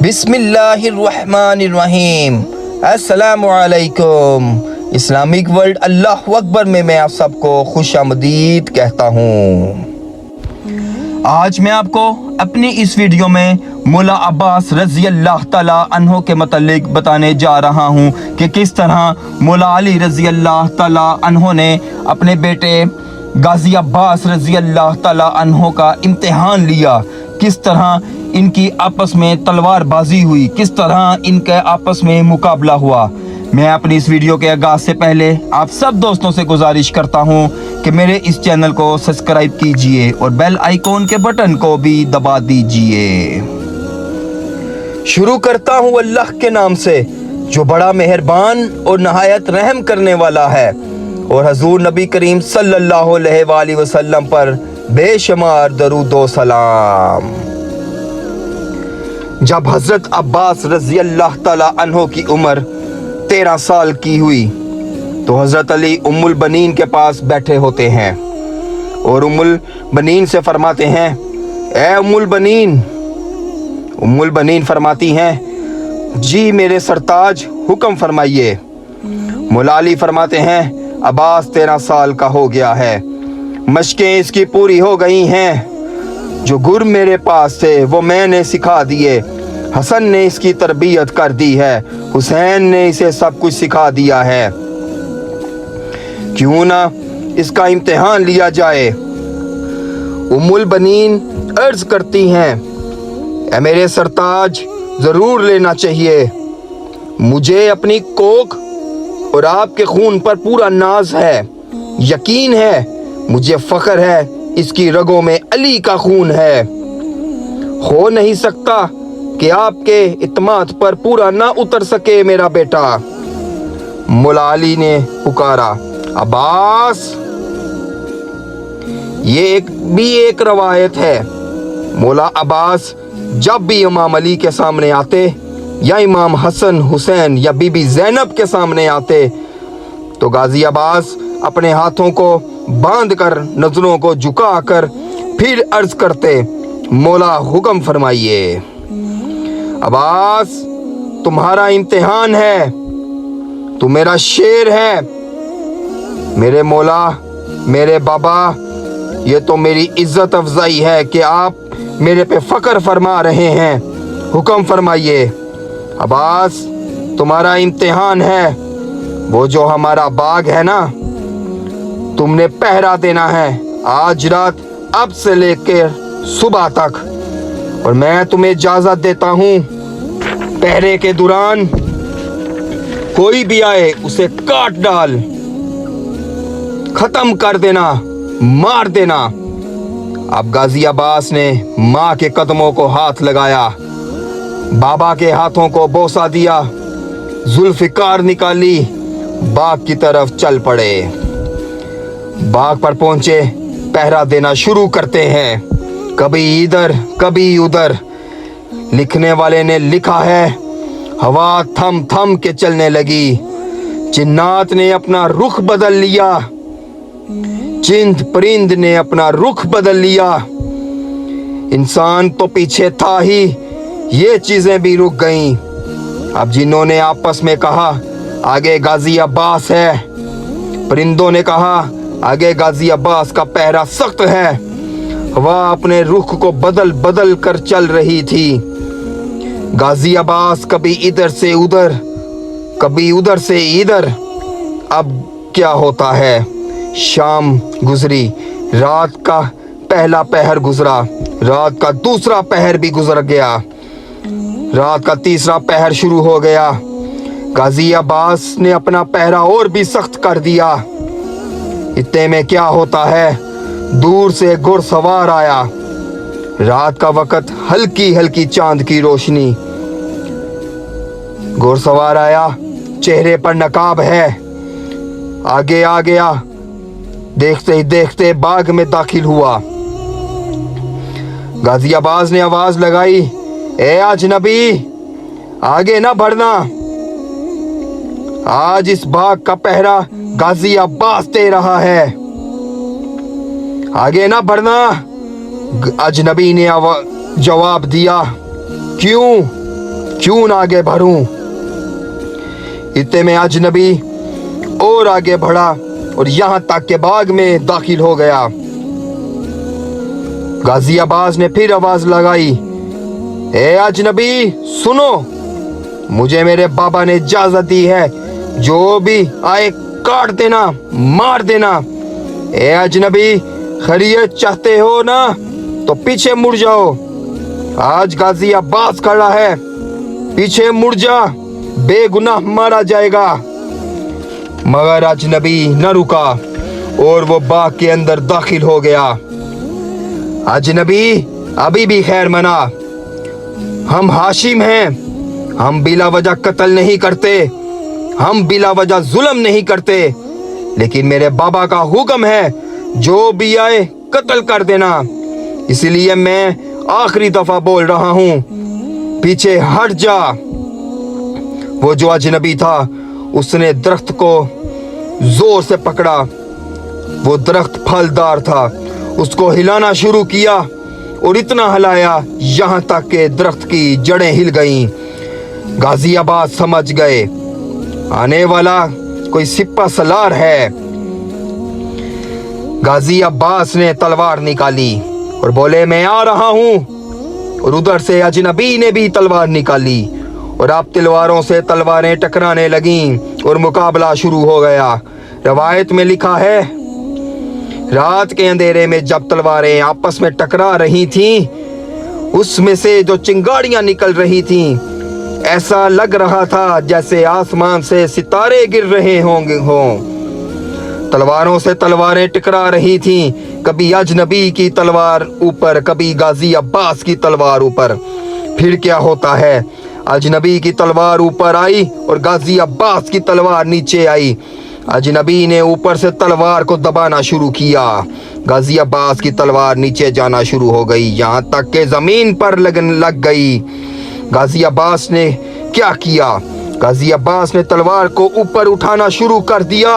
بسم اللہ الرحمن الرحیم۔ السلام علیکم۔ اسلامک ورلڈ اللہ اکبر میں آپ سب کو خوش آمدید کہتا ہوں۔ آج میں آپ کو اپنی اس ویڈیو میں مولا عباس رضی اللہ تعالیٰ عنہ کے متعلق بتانے جا رہا ہوں کہ کس طرح مولا علی رضی اللہ تعالیٰ عنہ نے اپنے بیٹے غازی عباس رضی اللہ تعالیٰ عنہ کا امتحان لیا، کس طرح ان کی آپس میں تلوار بازی ہوئی، کس طرح ان کے آپس میں مقابلہ ہوا۔ میں اپنی اس ویڈیو کے آغاز سے پہلے آپ سب دوستوں سے گزارش کرتا ہوں کہ میرے اس چینل کو سبسکرائب کیجئے اور بیل آئیکن کے بٹن کو بھی دبا دیجئے۔ شروع کرتا ہوں اللہ کے نام سے جو بڑا مہربان اور نہایت رحم کرنے والا ہے، اور حضور نبی کریم صلی اللہ علیہ وآلہ وسلم پر بے شمار درود و سلام۔ جب حضرت عباس رضی اللہ تعالیٰ عنہ کی عمر 13 سال کی ہوئی تو حضرت علی ام البنین کے پاس بیٹھے ہوتے ہیں اور ام البنین سے فرماتے ہیں، اے ام البنین۔ ام البنین فرماتی ہیں، جی میرے سرتاج حکم فرمائیے۔ مولا علی فرماتے ہیں، عباس 13 سال کا ہو گیا ہے، مشقیں اس کی پوری ہو گئی ہیں، جو گر میرے پاس تھے وہ میں نے سکھا دیے، حسن نے اس کی تربیت کر دی ہے، حسین نے اسے سب کچھ سکھا دیا ہے، کیوں نہ اس کا امتحان لیا جائے۔ ام البنین عرض کرتی ہیں، اے میرے سرتاج ضرور لینا چاہیے، مجھے اپنی کوکھ اور آپ کے خون پر پورا ناز ہے، یقین ہے، مجھے فخر ہے اس کی رگوں میں علی کا خون ہے، ہو نہیں سکتا کہ آپ کے اعتماد پر پورا نہ اتر سکے میرا بیٹا۔ مولا علی نے پکارا، عباس۔ یہ بھی ایک روایت ہے، مولا عباس جب بھی امام علی کے سامنے آتے یا امام حسن حسین یا بی بی زینب کے سامنے آتے تو غازی عباس اپنے ہاتھوں کو باندھ کر نظروں کو جھکا کر پھر عرض کرتے، مولا حکم فرمائیے۔ عباس تمہارا امتحان ہے، تو میرا شیر ہے، میرے مولا، میرے بابا، یہ تو میری عزت افزائی ہے کہ آپ میرے پہ فخر فرما رہے ہیں، حکم فرمائیے۔ عباس تمہارا امتحان ہے، وہ جو ہمارا باغ ہے نا، تم نے پہرا دینا ہے آج رات اب سے لے کر صبح تک، اور میں تمہیں اجازت دیتا ہوں پہرے کے دوران کوئی بھی آئے اسے کاٹ ڈال، ختم کر دینا، مار دینا۔ اب غازی عباس نے ماں کے قدموں کو ہاتھ لگایا، بابا کے ہاتھوں کو بوسہ دیا، ذوالفقار نکالی، باغ کی طرف چل پڑے۔ باغ پر پہنچے، پہرا دینا شروع کرتے ہیں، کبھی ادھر کبھی ادھر۔ لکھنے والے نے لکھا ہے، ہوا تھم تھم کے چلنے لگی، جنات نے اپنا رخ بدل لیا، چند پرند نے اپنا رخ بدل لیا، انسان تو پیچھے تھا ہی، یہ چیزیں بھی رک گئیں۔ اب جنہوں نے آپس میں کہا آگے غازی عباس ہے، پرندوں نے کہا آگے غازی عباس کا پہرا سخت ہے، ہوا اپنے رخ کو بدل بدل کر چل رہی تھی، غازی عباس کبھی ادھر سے ادھر کبھی ادھر سے ادھر۔ اب کیا ہوتا ہے؟ شام گزری، رات کا پہلا پہر گزرا، رات کا دوسرا پہر بھی گزر گیا، رات کا تیسرا پہر شروع ہو گیا، غازی عباس نے اپنا پہرا اور بھی سخت کر دیا۔ اتنے میں کیا ہوتا ہے، دور سے گھڑ سوار آیا، رات کا وقت، ہلکی ہلکی چاند کی روشنی، گھڑ سوار آیا، چہرے پر نقاب ہے، آگے آ گیا، دیکھتے ہی دیکھتے باغ میں داخل ہوا۔ غازی عباس نے آواز لگائی، اے اجنبی آگے نہ بڑھنا، آج اس باغ کا پہرا غازی عباس دے رہا ہے، آگے نہ بڑھنا۔ اجنبی نے جواب دیا، کیوں؟ क्यों ना आगे बढ़ूं। इतने में अजनबी और आगे बढ़ा और यहां तक के बाग में दाखिल हो गया। गाजी अब्बास ने फिर आवाज लगाई, ए अजनबी सुनो, मुझे मेरे बाबा ने इजाजत दी है, जो भी आए काट देना, मार देना। ए अजनबी, खैरियत चाहते हो ना तो पीछे मुड़ जाओ। आज गाजी अब्बास खड़ा है, पीछे मुड़ जा, बेगुनाह मारा जाएगा। मगर अजनबी न रुका और वो बाग के अंदर दाखिल हो गया। अजनबी अभी भी खैर मना, हम हाशिम हैं, हम बिला वजह कत्ल नहीं करते, हम बिला वजह जुल्म नहीं करते, लेकिन मेरे बाबा का हुक्म है, जो भी आए कत्ल कर देना। इसलिए मैं आखिरी दफा बोल रहा हूं, पीछे हट जा। वो जो अजनबी था उसने दरख्त को जोर से पकड़ा। वो दरख्त फलदार था, उसको हिलाना शुरू किया और इतना हिलाया यहां तक कि दरख्त की जड़ें हिल गईं। गाजी अब्बास समझ गए आने वाला कोई सिपा सलार है। गाजी अब्बास ने तलवार निकाली और बोले, मैं आ रहा हूं। और उधर से अजनबी ने भी तलवार निकाली और अब तलवारों से तलवारें टकराने लगीं और मुकाबला शुरू हो गया। रवायत में लिखा है, रात के अंधेरे में जब तलवारें आपस में टकरा रही थीं, उसमें से जो चिंगारियां निकल रही थीं, ऐसा लग रहा था जैसे आसमान से सितारे गिर रहे हों। तलवारों से तलवारें टकरा रही थीं, कभी अजनबी की तलवार ऊपर, कभी गाजी अब्बास की तलवार ऊपर। फिर क्या होता है, अजनबी की तलवार ऊपर आई और गाजी अब्बास की तलवार नीचे आई। अजनबी ने ऊपर से तलवार को दबाना शुरू किया, गाजी अब्बास की तलवार नीचे जाना शुरू हो गई, यहाँ तक कि जमीन पर लग गई। गाजी अब्बास ने क्या किया, गाजी अब्बास ने तलवार को ऊपर उठाना शुरू कर दिया।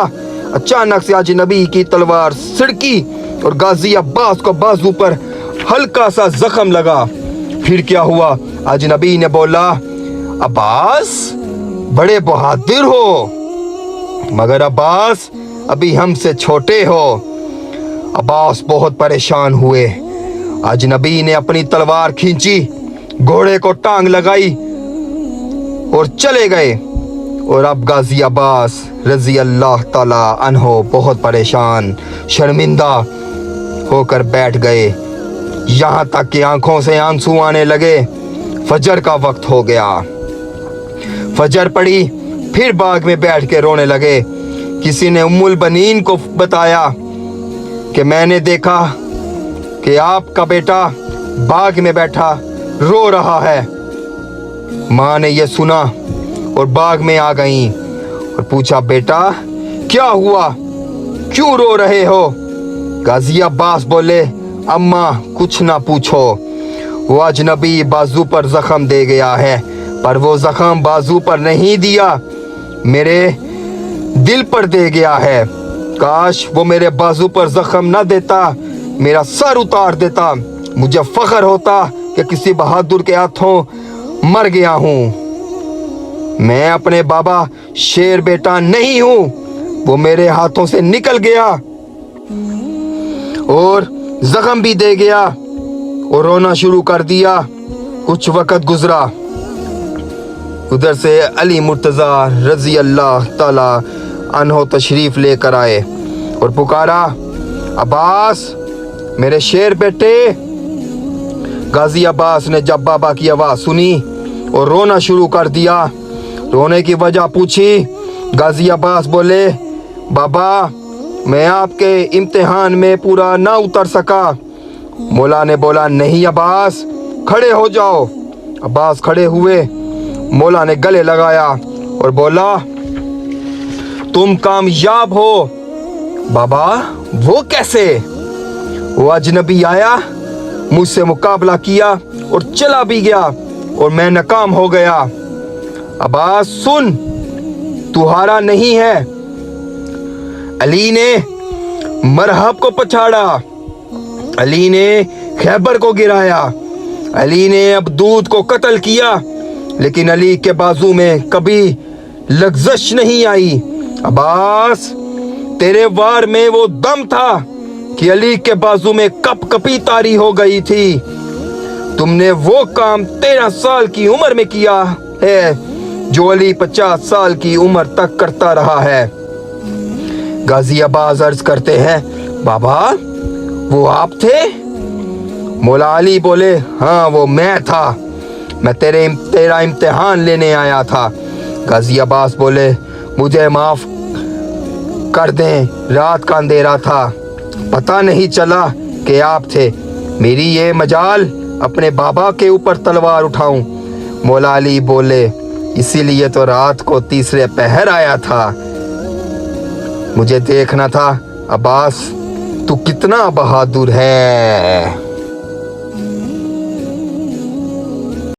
अचानक से अजनबी की तलवार सिड़की और गाजी अब्बास को बाजू पर हल्का सा जख्म लगा। फिर क्या हुआ, अजनबी ने बोला, अब्बास बड़े बहादुर हो, मगर अब्बास अभी हमसे छोटे हो। अब्बास बहुत परेशान हुए। अजनबी ने अपनी तलवार खींची, घोड़े को टांग लगाई और चले गए। और अब गाजी अब्बास रजी अल्लाह ताला अन्हो बहुत परेशान, शर्मिंदा होकर बैठ गए, यहाँ तक कि आंखों से आंसू आने लगे। फजर का वक्त हो गया, फजर पड़ी, फिर बाग में बैठ के रोने लगे। किसी ने उम्मुल बनीन को बताया कि मैंने देखा कि आपका बेटा बाग में बैठा रो रहा है। माँ ने यह सुना और बाग में आ गईं और पूछा, बेटा क्या हुआ, क्यों रो रहे हो? गाजी अब्बास बोले, अम्मा कुछ ना पूछो, वो अजनबी बाजू पर जख्म दे गया है, पर वो जख्म बाजू पर नहीं दिया, मेरे दिल पर दे गया है। काश वो मेरे बाजू पर जख्म न देता, मेरा सर उतार देता, मुझे फख्र होता कि किसी बहादुर के हाथों मर गया हूँ। मैं अपने बाबा शेर बेटा नहीं हूँ, वो मेरे हाथों से निकल गया और जख्म भी दे गया और रोना शुरू कर दिया। कुछ वक्त गुजरा, उधर से अली मुर्तज़ा रजी अल्लाह ताला अन्हो तशरीफ लेकर आए और पुकारा, अब्बास मेरे शेर बेटे। गाजी अब्बास ने जब बाबा की आवाज़ सुनी और रोना शुरू कर दिया, रोने की वजह पूछी। गाजी अब्बास बोले, बाबा मैं आपके इम्तिहान में पूरा ना उतर सका। मौला ने बोला, नहीं अब्बास खड़े हो जाओ। अब्बास खड़े हुए, मौला ने गले लगाया और बोला, तुम कामयाब हो। बाबा वो कैसे? वो अजनबी आया, मुझसे मुकाबला किया और चला भी गया और मैं नाकाम हो गया। अब्बास सुन, तू हारा नहीं है। अली ने मरहब को पछाड़ा, अली ने खैबर को गिराया, अली ने अबदूद को कत्ल किया, लेकिन अली के बाजू में कभी लग्जश नहीं आई। अब्बास, तेरे वार में वो दम था कि अली के बाजू में कपकपी तारी हो गई थी। तुमने वो काम 13 साल की उम्र में किया है जो अली 50 साल की उम्र तक करता रहा है। गाजी अब्बास अर्ज करते हैं, बाबा वो आप थे? मौला अली बोले, हाँ वो मैं था, मैं तेरा इम्तिहान लेने आया था। गाजी अब्बास बोले, मुझे माफ कर दें, रात का अंधेरा था, पता नहीं चला कि आप थे। मेरी ये मजाल अपने बाबा के ऊपर तलवार उठाऊं। मौला अली बोले, इसीलिए तो रात को तीसरे पहर आया था, मुझे देखना था अब्बास तू कितना बहादुर है।